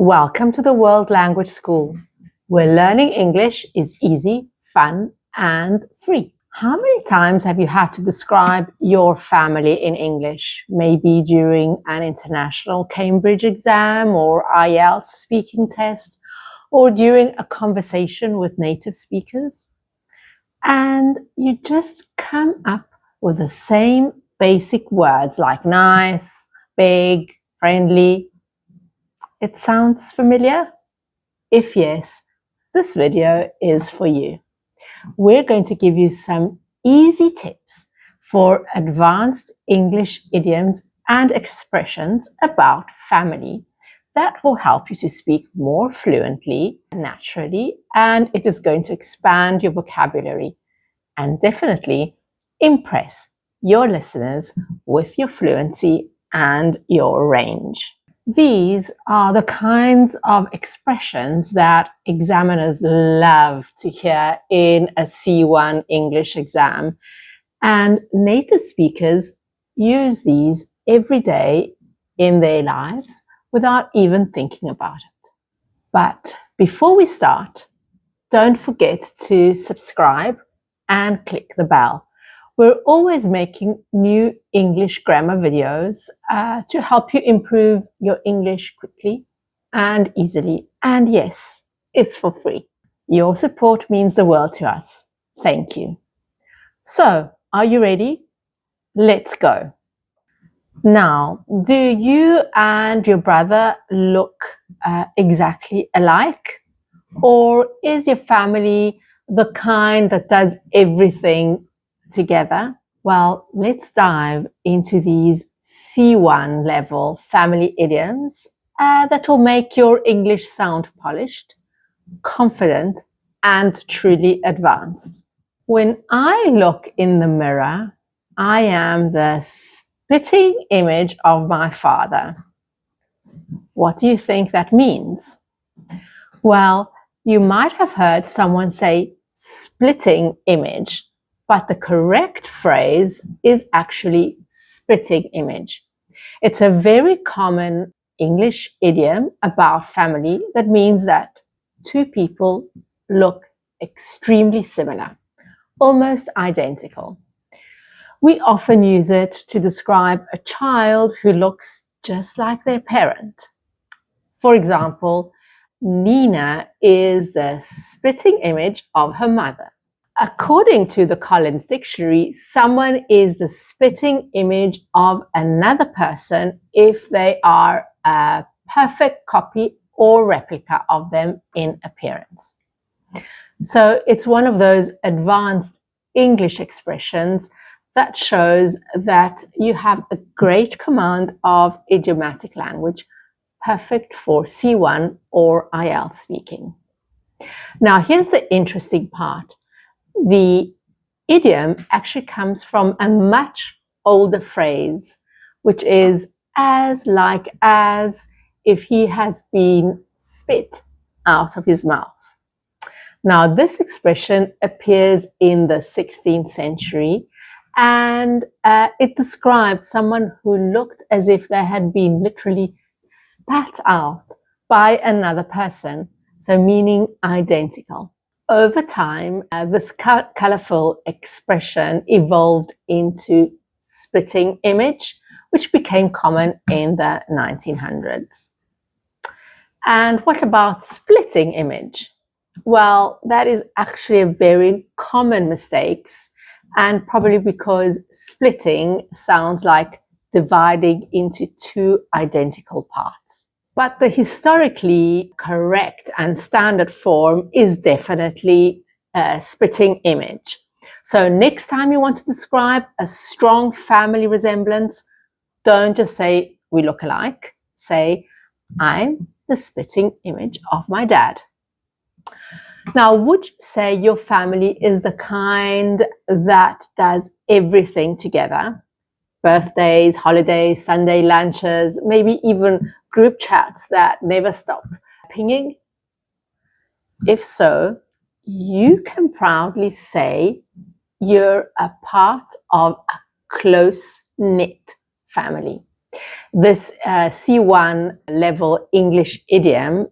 Welcome to the World Language School, where learning English is easy, fun, and free. How many times have you had to describe your family in English? Maybe during an international Cambridge exam or IELTS speaking test, or during a conversation with native speakers? And you just come up with the same basic words like nice, big, friendly. It sounds familiar? If yes, this video is for you. We're going to give you some easy tips for advanced English idioms and expressions about family that will help you to speak more fluently, naturally, and it is going to expand your vocabulary and definitely impress your listeners with your fluency and your range. These are the kinds of expressions that examiners love to hear in a C1 English exam, and native speakers use these every day in their lives without even thinking about it. But before we start, don't forget to subscribe and click the bell. We're always making new English grammar videos to help you improve your English quickly and easily. And yes, it's for free. Your support means the world to us. Thank you. So, are you ready? Let's go. Now, do you and your brother look exactly alike? Or is your family the kind that does everything together? Well, let's dive into these C1 level family idioms that will make your English sound polished, confident, and truly advanced. When I look in the mirror, I am the spitting image of my father. What do you think that means? Well, you might have heard someone say splitting image, but the correct phrase is actually spitting image. It's a very common English idiom about family that means that two people look extremely similar, almost identical. We often use it to describe a child who looks just like their parent. For example, Nina is the spitting image of her mother. According to the Collins Dictionary, someone is the spitting image of another person if they are a perfect copy or replica of them in appearance. So it's one of those advanced English expressions that shows that you have a great command of idiomatic language, perfect for C1 or IELTS speaking. Now, here's the interesting part. The idiom actually comes from a much older phrase, which is as like as if he has been spit out of his mouth. Now, this expression appears in the 16th century, and it described someone who looked as if they had been literally spat out by another person, so meaning identical. Over time, this colorful expression evolved into spitting image, which became common in the 1900s. And what about splitting image? Well, that is actually a very common mistake, and probably because splitting sounds like dividing into two identical parts. But the historically correct and standard form is definitely a spitting image. So next time you want to describe a strong family resemblance, don't just say we look alike. Say, I'm the spitting image of my dad. Now, would you say your family is the kind that does everything together? Birthdays, holidays, Sunday lunches, maybe even group chats that never stop pinging? If so, you can proudly say you're a part of a close-knit family. This C1 level English idiom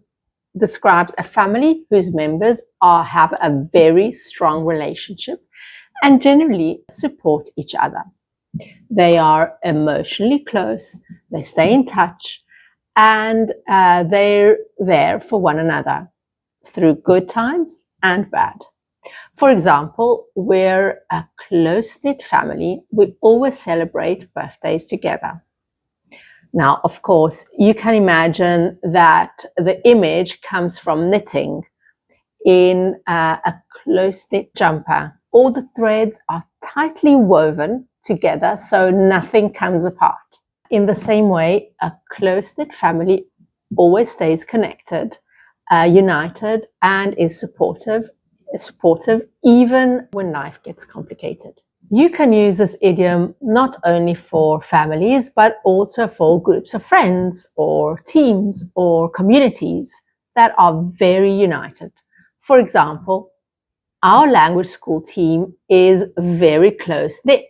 describes a family whose members have a very strong relationship and generally support each other. They are emotionally close, they stay in touch, and they're there for one another through good times and bad. For example, we're a close-knit family. We always celebrate birthdays together. Now, of course, you can imagine that the image comes from knitting in a close-knit jumper. All the threads are tightly woven together so nothing comes apart. In the same way, a close-knit family always stays connected, united, and is supportive even when life gets complicated. You can use this idiom not only for families, but also for groups of friends or teams or communities that are very united. For example, our language school team is very close-knit.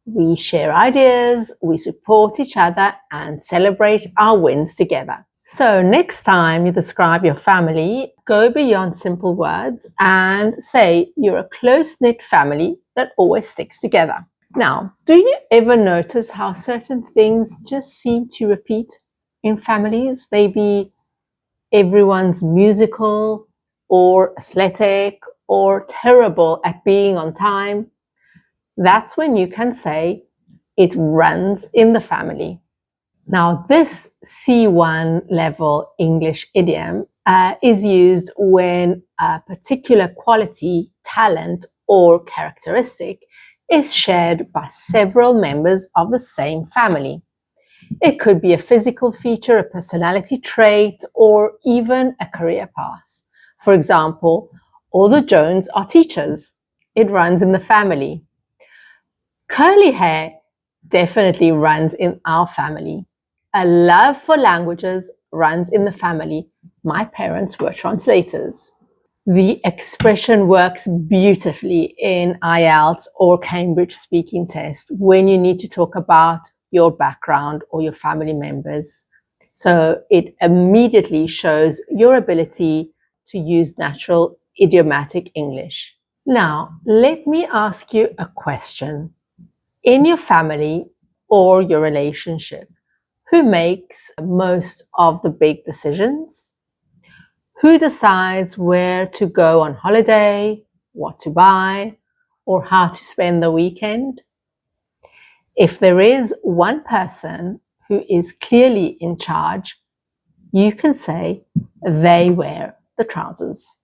We share ideas, we support each other, and celebrate our wins together. So next time you describe your family, go beyond simple words and say you're a close-knit family that always sticks together. Now, do you ever notice how certain things just seem to repeat in families? Maybe everyone's musical or athletic or terrible at being on time. That's when you can say it runs in the family. Now, this C1 level English idiom is used when a particular quality, talent, or characteristic is shared by several members of the same family. It could be a physical feature, a personality trait, or even a career path. For example, all the Jones are teachers. It runs in the family. Curly hair definitely runs in our family. A love for languages runs in the family. My parents were translators. The expression works beautifully in IELTS or Cambridge speaking test when you need to talk about your background or your family members. So it immediately shows your ability to use natural idiomatic English. Now, let me ask you a question. In your family or your relationship, who makes most of the big decisions? Who decides where to go on holiday, what to buy, or how to spend the weekend? If there is one person who is clearly in charge, you can say they wear the trousers.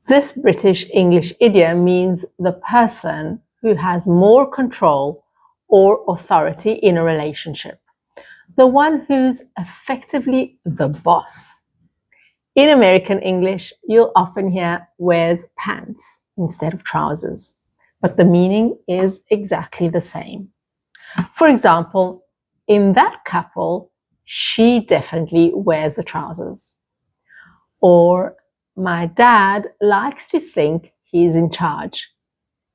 This British English idiom means the person who has more control or authority in a relationship. The one who's effectively the boss. In American English, you'll often hear wears pants instead of trousers, but the meaning is exactly the same. For example, in that couple, she definitely wears the trousers. Or, my dad likes to think he's in charge,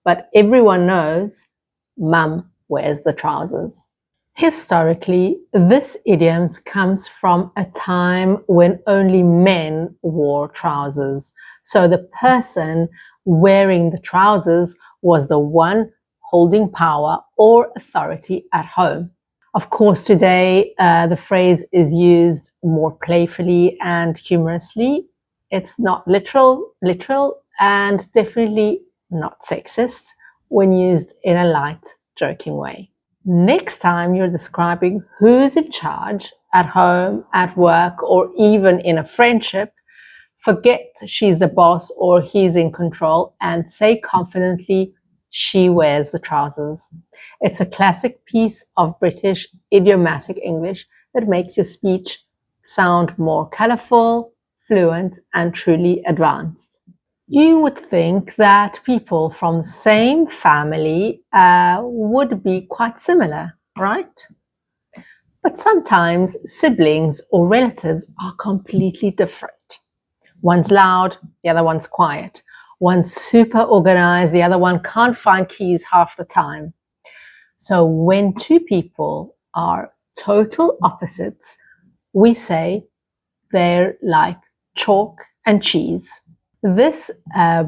but everyone knows mum wears the trousers. Historically, this idiom comes from a time when only men wore trousers. So the person wearing the trousers was the one holding power or authority at home. Of course, today the phrase is used more playfully and humorously. It's not literal, and definitely not sexist when used in a light, joking way. Next time you're describing who's in charge at home, at work, or even in a friendship, forget she's the boss or he's in control and say confidently, she wears the trousers. It's a classic piece of British idiomatic English that makes your speech sound more colorful, fluent, and truly advanced. You would think that people from the same family would be quite similar, right? But sometimes siblings or relatives are completely different. One's loud, the other one's quiet. One's super organized, the other one can't find keys half the time. So when two people are total opposites, we say they're like chalk and cheese. This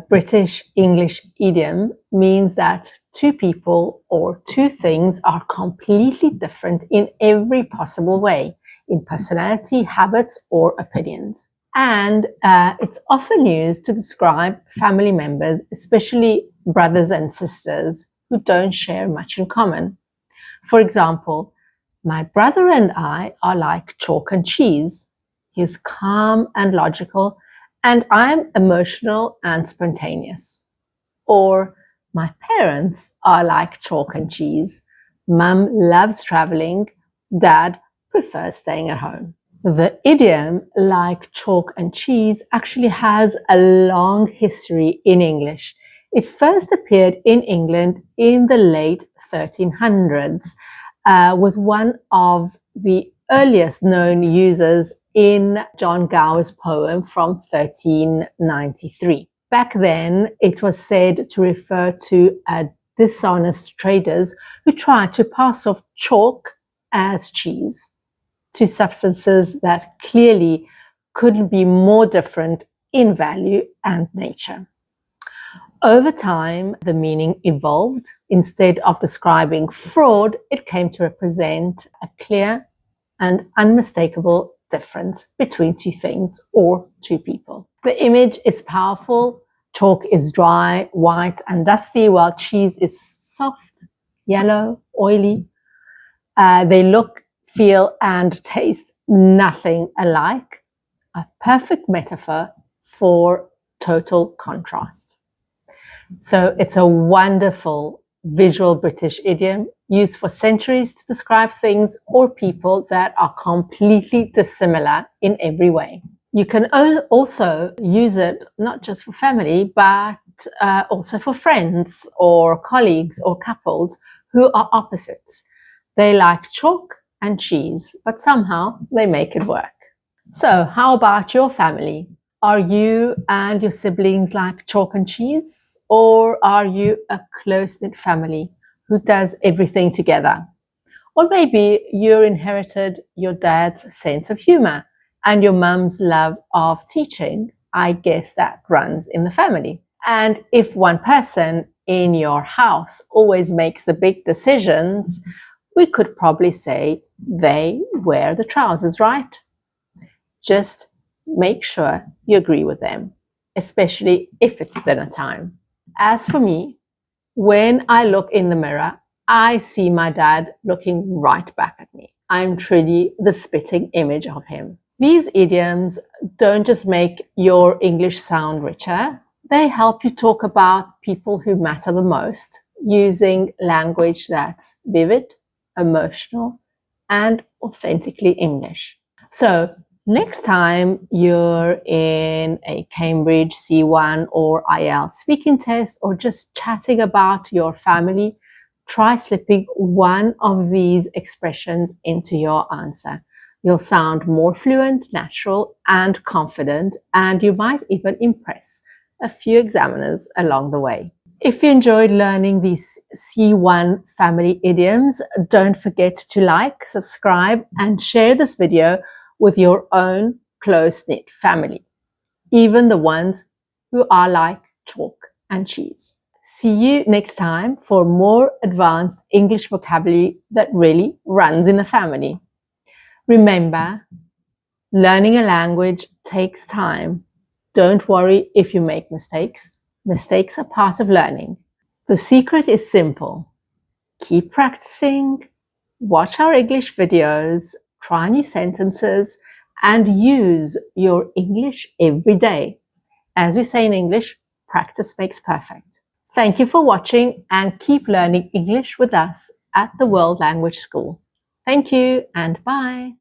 British English idiom means that two people or two things are completely different in every possible way, in personality, habits, or opinions. And it's often used to describe family members, especially brothers and sisters, who don't share much in common. For example, my brother and I are like chalk and cheese. He's calm and logical, and I'm emotional and spontaneous. Or my parents are like chalk and cheese. Mum loves traveling. Dad prefers staying at home. The idiom like chalk and cheese actually has a long history in English. It first appeared in England in the late 1300s with one of the earliest known users in John Gower's poem from 1393. Back then, it was said to refer to dishonest traders who tried to pass off chalk as cheese, two substances that clearly couldn't be more different in value and nature. Over time, the meaning evolved. Instead of describing fraud, it came to represent a clear and unmistakable difference between two things or two people. The image is powerful. Chalk is dry, white, and dusty, while cheese is soft, yellow, oily. They look, feel, and taste nothing alike. A perfect metaphor for total contrast. So it's a wonderful visual British idiom used for centuries to describe things or people that are completely dissimilar in every way. You can also use it not just for family, but also for friends or colleagues or couples who are opposites. They like chalk and cheese, but somehow they make it work. So how about your family? Are you and your siblings like chalk and cheese? Or are you a close-knit family who does everything together? Or maybe you inherited your dad's sense of humor and your mum's love of teaching. I guess that runs in the family. And if one person in your house always makes the big decisions, we could probably say they wear the trousers, right? Just make sure you agree with them, especially if it's dinner time. As for me, when I look in the mirror, I see my dad looking right back at me. I'm truly the spitting image of him. These idioms don't just make your English sound richer, they help you talk about people who matter the most using language that's vivid, emotional, and authentically English. So next time you're in a Cambridge C1 or IELTS speaking test or just chatting about your family, try slipping one of these expressions into your answer. You'll sound more fluent, natural, and confident, and you might even impress a few examiners along the way. If you enjoyed learning these C1 family idioms, don't forget to like, subscribe, and share this video with your own close-knit family, even the ones who are like chalk and cheese. See you next time for more advanced English vocabulary that really runs in the family. Remember, learning a language takes time. Don't worry if you make mistakes. Mistakes are part of learning. The secret is simple. Keep practicing, watch our English videos, try new sentences, and use your English every day. As we say in English, practice makes perfect. Thank you for watching and keep learning English with us at the World Language School. Thank you and bye.